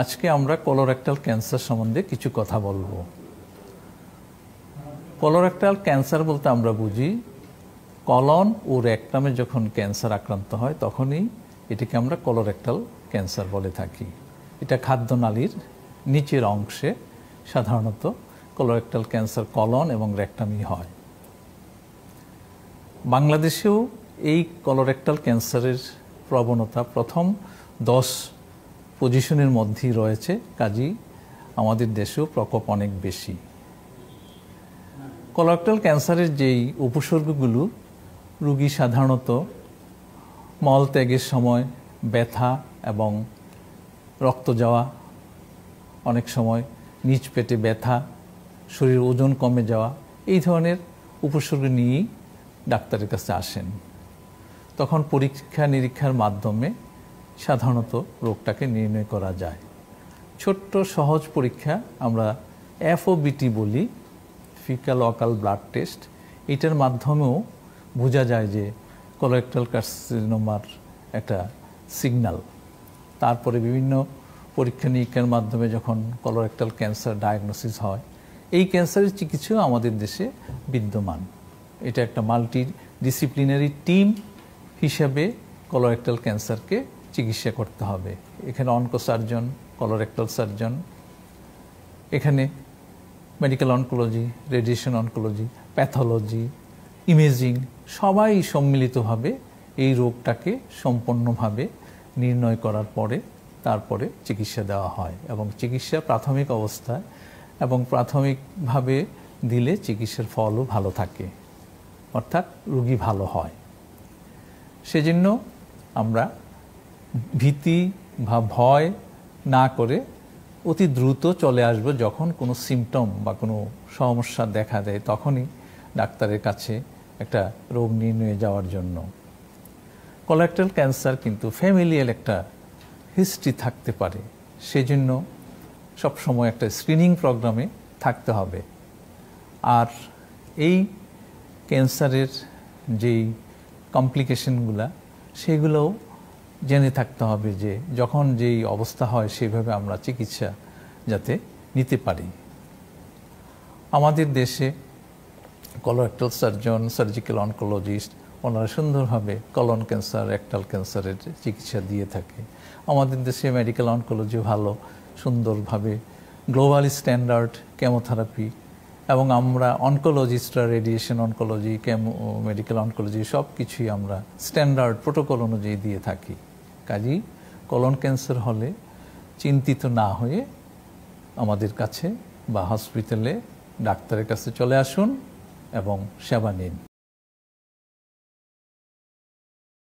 আজকে আমরা colorectal cancer সম্বন্ধে কিছু কথা বলবো। কোলোরেক্টাল ক্যান্সার বলতে আমরা বুঝি কলন ও রেকটামে যখন ক্যান্সার আক্রান্ত হয় তখনই এটিকে আমরা কোলোরেক্টাল ক্যান্সার বলে থাকি। এটা খাদ্যনালীর নিচের অংশে সাধারণত কোলোরেক্টাল ক্যান্সার কলন এবং রেকটামই হয়। বাংলাদেশেও এই কোলোরেক্টাল ক্যান্সারের প্রবণতা প্রথম 10 পজিশনের মধ্যেই রয়েছে, কাজেই আমাদের দেশেও প্রকোপ অনেক বেশি। কোলোরেক্টাল ক্যান্সারের যেই উপসর্গগুলো, রোগী সাধারণত মলত্যাগের সময় ব্যথা এবং রক্ত যাওয়া, অনেক সময় নিচ পেটে ব্যথা, শরীরের ওজন কমে যাওয়া, এই ধরনের উপসর্গ নিয়েই ডাক্তারের কাছে আসেন। তখন পরীক্ষা নিরীক্ষার মাধ্যমে সাধারণত রোগটাকে নির্ণয় করা যায়। ছোট্ট সহজ পরীক্ষা আমরা FOBT বলি, ফিকাল অকাল ব্লাড টেস্ট, এটার মাধ্যমেও বোঝা যায় যে কোলোরেক্টাল কার্সিনোমার একটা সিগন্যাল। তারপরে বিভিন্ন পরীক্ষা নিরীক্ষার মাধ্যমে যখন কোলোরেক্টাল ক্যান্সার ডায়াগনোসিস হয়, এই ক্যান্সারের চিকিৎসা আমাদের দেশে বিদ্যমান। এটা একটা মাল্টি ডিসিপ্লিনারি টিম হিসাবে কোলোরেক্টাল ক্যান্সারকে চিকিৎসা করতে হবে। এখানে অনকোসার্জন, কোলোরেক্টাল সার্জন, এখানে medical oncology, radiation oncology, pathology, imaging সবাই সম্মিলিতভাবে এই রোগটাকে সম্পূর্ণভাবে নির্ণয় করার পরে তারপরে চিকিৎসা দেওয়া হয় এবং চিকিৎসা প্রাথমিক অবস্থায় এবং প্রাথমিকভাবে দিলে চিকিৎসার ফলও ভালো থাকে, অর্থাৎ রোগী ভালো হয়। সেজন্য আমরা ভীতি বা ভয় না করে অতি দ্রুত চলে আসব, যখন কোনো সিমটম বা কোনো সমস্যা দেখা দেয় তখনই ডাক্তারের কাছে একটা রোগ নির্ণয়ে যাওয়ার জন্য। কোলোরেক্টাল ক্যান্সার কিন্তু ফ্যামিলিয়াল একটা হিস্ট্রি থাকতে পারে, সেজন্য সবসময় একটা স্ক্রিনিং প্রোগ্রামে থাকতে হবে। আর এই ক্যান্সারের যেই কমপ্লিকেশনগুলা সেগুলোও জেনে থাকতে হবে যে যখন যেই অবস্থা হয় সেইভাবে আমরা চিকিৎসা যাতে নিতে পারি। আমাদের দেশে কোলোরেক্টাল সার্জন, সার্জিক্যাল অনকোলজিস্ট, ওনারা সুন্দরভাবে কলন ক্যান্সার, রেকটাল ক্যান্সারের চিকিৎসা দিয়ে থাকে। আমাদের দেশে মেডিকেল অনকোলজি ভালো, সুন্দরভাবে গ্লোবাল স্ট্যান্ডার্ড কেমোথেরাপি, এবং আমরা অনকোলজিস্টরা রেডিয়েশন অনকোলজি, মেডিকেল অনকোলজি সব কিছুই আমরা স্ট্যান্ডার্ড প্রোটোকল অনুযায়ী দিয়ে থাকি। কাজেই কলন ক্যান্সার হলে চিন্তিত না হয়ে আমাদের কাছে বা হসপিটালে ডাক্তারের কাছে চলে আসুন এবং সেবা নিন।